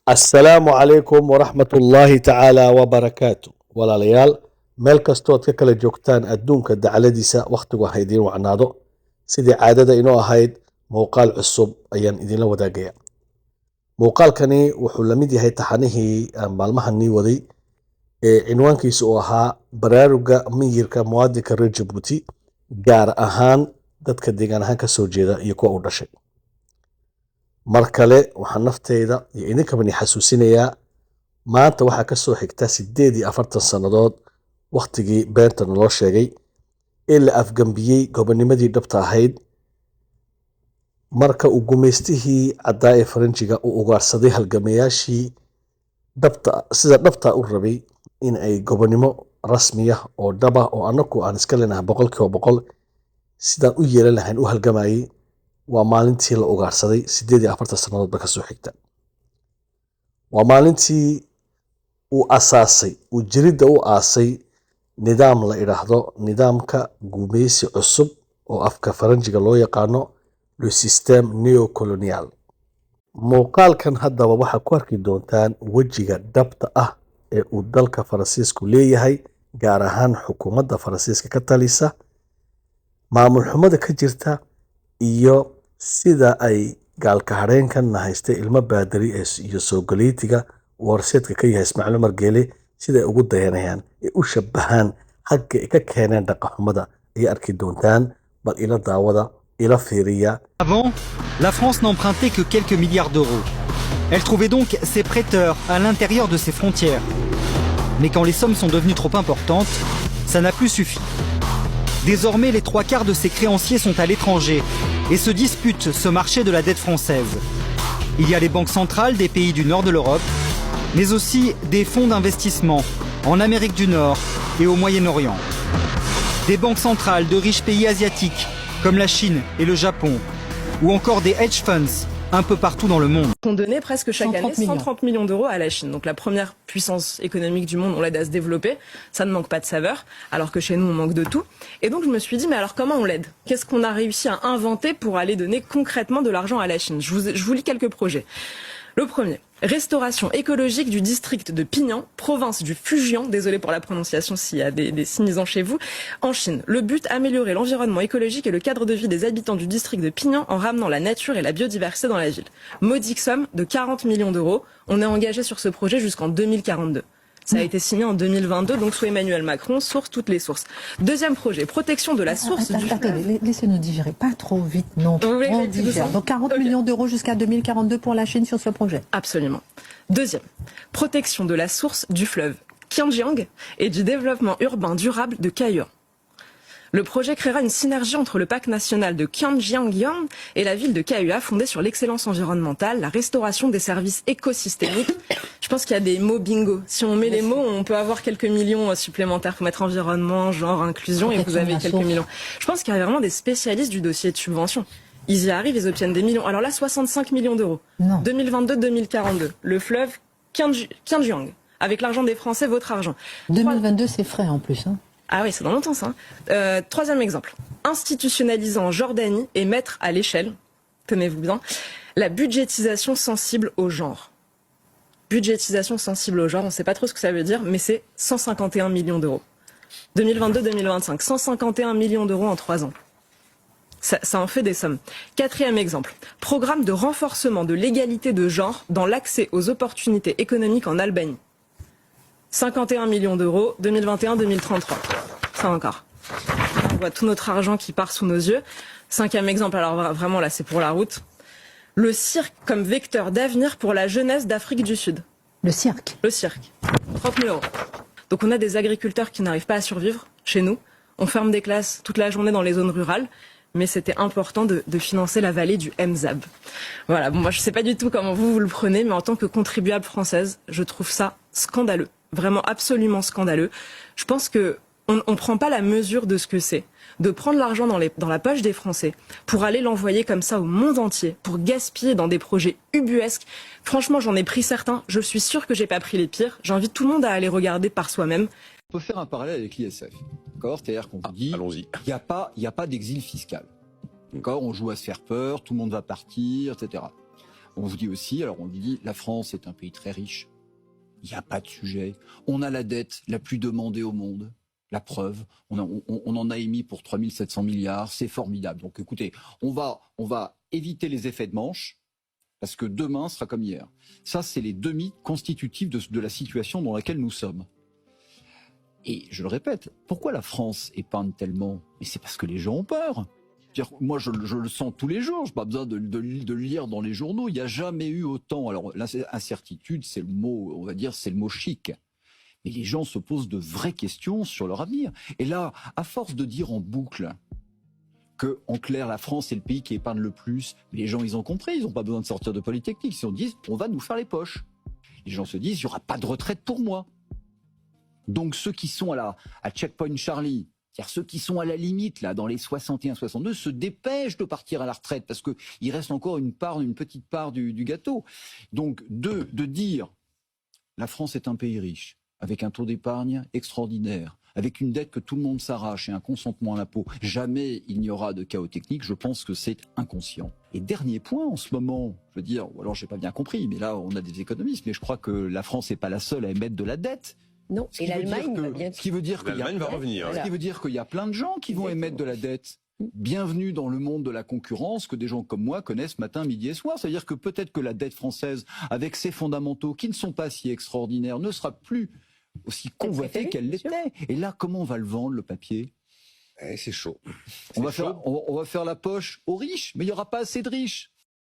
Assalaamu calaykum waraxmatullaahi tacaala wabarakaatu. Walaalayaal, meel kastood ka kala joogtaan adduunka dacaladiisa wakhtigu ha idiin wacnaado. Sidii caadada inoo ahayd, muuqaal cusub ayaan idinla wadaagaya. Muuqaalkani wuxuu la mid yahay taxanihii aan maalmahanii waday ee cinwaankiisa uu ahaa baraaruga miyirka muwaadinka reer Jabuuti, gaar ahaan dadka deegaan ahaan ka soo jeeda iyo kuwa u dhashay. Mar kale waxaan nafteyda iyo idinkabani xasuusinayaa, maanta waxaa ka soo xigta 48 sannadood wakhtigii beenta naloo sheegay ee la afgambiyey gobonimadii dhabta ahayd, marka uu gumaystihii caddaa ee Faranjiga uu ugaarsaday halgamayaashii sida dhabta u rabay in ay gobonimo rasmiya oo dhaba oo annagu aan iska leenahay 100% sidaan u yeelan lahayn u halgamayay. Waa maalintii la ugaarsaday 48 sannadood ba ka soo xigta. Waa maalintii uu asaasay, uu jiridda u aasay nidaam la idhaahdo nidaamka gumaysi cusub oo afka Faranjiga loo yaqaano le système néocolonial. Muuqaalkan haddaba waxaa ku arki doontaan wejiga dhabta ah ee uu dalka Faransiisku leeyahay, gaar ahaan xukuumadda Faransiiska ka talisa, maamul xumada ka jirta, iyo sida ay gaalka hareenkan haystay ilmo baadari iyo soo galiitiga uu horseedka ka yahay Ismaaciil Umar Geele, sida ay ugu dayanayaan ee u shabahaan xagga ay ka keeneen dhaqanxumada ay arki doontaan. Bal ila daawada, ila fiiriya. Avant, la France n'empruntait que quelques milliards d'euros. Elle trouvait donc ses prêteurs à l'intérieur de ses frontières. Mais quand les sommes sont devenues trop importantes, ça n'a plus suffi. Désormais, les 3/4 de ses créanciers sont à l'étranger et se disputent ce marché de la dette française. Il y a les banques centrales des pays du nord de l'Europe, mais aussi des fonds d'investissement en Amérique du Nord et au Moyen-Orient. Des banques centrales de riches pays asiatiques comme la Chine et le Japon, ou encore des hedge funds un peu partout dans le monde. On donnait presque chaque année 130 millions d'euros à la Chine. Donc la première puissance économique du monde, on l'aide à se développer. Ça ne manque pas de saveur, alors que chez nous, on manque de tout. Et donc je me suis dit, mais alors comment on l'aide? Qu'est-ce qu'on a réussi à inventer pour aller donner concrètement de l'argent à la Chine? Je vous lis quelques projets. Le premier, restauration écologique du district de Pignan, province du Fujian, désolé pour la prononciation s'il y a des sinisants chez vous, en Chine. Le but, améliorer l'environnement écologique et le cadre de vie des habitants du district de Pignan en ramenant la nature et la biodiversité dans la ville. Modique somme de 40 millions d'euros. On est engagé sur ce projet jusqu'en 2042. Ça a été signé en 2022, donc sous Emmanuel Macron, source toutes les sources. Deuxième projet, protection de la source du... Laissez-nous digérer, pas trop vite, non. On digère. Donc 40 millions d'euros jusqu'à 2042 pour la Chine sur ce projet. Absolument. Deuxième, protection de la source du fleuve Kianjiang et du développement urbain durable de Kaiyuan. Le projet créera une synergie entre le parc national de Kianjiang et la ville de Kaiyuan, fondée sur l'excellence environnementale, la restauration des services écosystémiques. Je pense qu'il y a des mots bingo. Si on met les mots, on peut avoir quelques millions supplémentaires pour mettre environnement, genre, inclusion, et vous avez quelques millions. Je pense qu'il y a vraiment des spécialistes du dossier de subvention. Ils y arrivent, ils obtiennent des millions. Alors là, 65 millions d'euros. 2022-2042. Le fleuve Kianjiang. Avec l'argent des Français, votre argent. 2022, c'est frais en plus, hein. Ah oui, c'est dans longtemps ça. Troisième exemple. Institutionnaliser en Jordanie et mettre à l'échelle, tenez-vous bien, la budgétisation sensible au genre. Budgétisation sensible au genre, on ne sait pas trop ce que ça veut dire, mais c'est 151 millions d'euros. 2022-2025, 151 millions d'euros en 3 ans. Ça en fait des sommes. Quatrième exemple. Programme de renforcement de l'égalité de genre dans l'accès aux opportunités économiques en Albanie. 51 millions d'euros, 2021-2033. Ça encore. On voit tout notre argent qui part sous nos yeux. Cinquième exemple, alors vraiment là c'est pour la route. Le cirque comme vecteur d'avenir pour la jeunesse d'Afrique du Sud. Le cirque? Le cirque. 30 000 euros. Donc on a des agriculteurs qui n'arrivent pas à survivre chez nous. On ferme des classes toute la journée dans les zones rurales. Mais c'était important de financer la vallée du Mzab. Voilà, bon, moi je sais pas du tout comment vous le prenez, mais en tant que contribuable française, je trouve ça scandaleux. Vraiment absolument scandaleux. Je pense que on prend pas la mesure de ce que c'est de prendre l'argent dans la poche des Français pour aller l'envoyer comme ça au monde entier, pour gaspiller dans des projets ubuesques. Franchement, j'en ai pris certains. Je suis sûre que j'ai pas pris les pires. J'invite tout le monde à aller regarder par soi-même. On peut faire un parallèle avec l'ISF. D'accord, c'est-à-dire qu'on dit il n'y a pas d'exil fiscal. D'accord, on joue à se faire peur, tout le monde va partir, etc. On vous dit aussi, alors on vous dit, la France est un pays très riche. Il n'y a pas de sujet. On a la dette la plus demandée au monde. La preuve, on en a émis pour 3 700 milliards, c'est formidable. Donc écoutez, on va éviter les effets de manche, parce que demain sera comme hier. Ça, c'est les deux mythes constitutifs de la situation dans laquelle nous sommes. Et je le répète, pourquoi la France épargne tellement? Mais c'est parce que les gens ont peur. Moi, je le sens tous les jours. Je n'ai pas besoin de le lire dans les journaux. Il n'y a jamais eu autant. Alors, l'incertitude, c'est le mot, on va dire, c'est le mot chic. Mais les gens se posent de vraies questions sur leur avenir. Et là, à force de dire en boucle que, en clair, la France est le pays qui épargne le plus, les gens, ils ont compris. Ils n'ont pas besoin de sortir de Polytechnique. Ils se disent, on va nous faire les poches. Les gens se disent, il n'y aura pas de retraite pour moi. Donc, ceux qui sont à Checkpoint Charlie, c'est-à-dire ceux qui sont à la limite, là, dans les 61-62, se dépêchent de partir à la retraite parce que il reste encore une petite part du gâteau. Donc, de dire, la France est un pays riche, avec un taux d'épargne extraordinaire, avec une dette que tout le monde s'arrache et un consentement à l'impôt, jamais il n'y aura de chaos technique, je pense que c'est inconscient. Et dernier point, en ce moment, je veux dire, ou alors j'ai pas bien compris, mais là, on a des économistes, mais je crois que la France n'est pas la seule à émettre de la dette. Non, et l'Allemagne va bien. Ce qui veut dire qu'il y a plein de gens qui vont émettre de la dette. Bienvenue dans le monde de la concurrence que des gens comme moi connaissent matin, midi et soir. C'est-à-dire que peut-être que la dette française, avec ses fondamentaux qui ne sont pas si extraordinaires, ne sera plus aussi convoitée qu'elle l'était. Et là, comment on va le vendre, le papier? C'est chaud. On va faire la poche aux riches, mais il n'y aura pas assez de riches.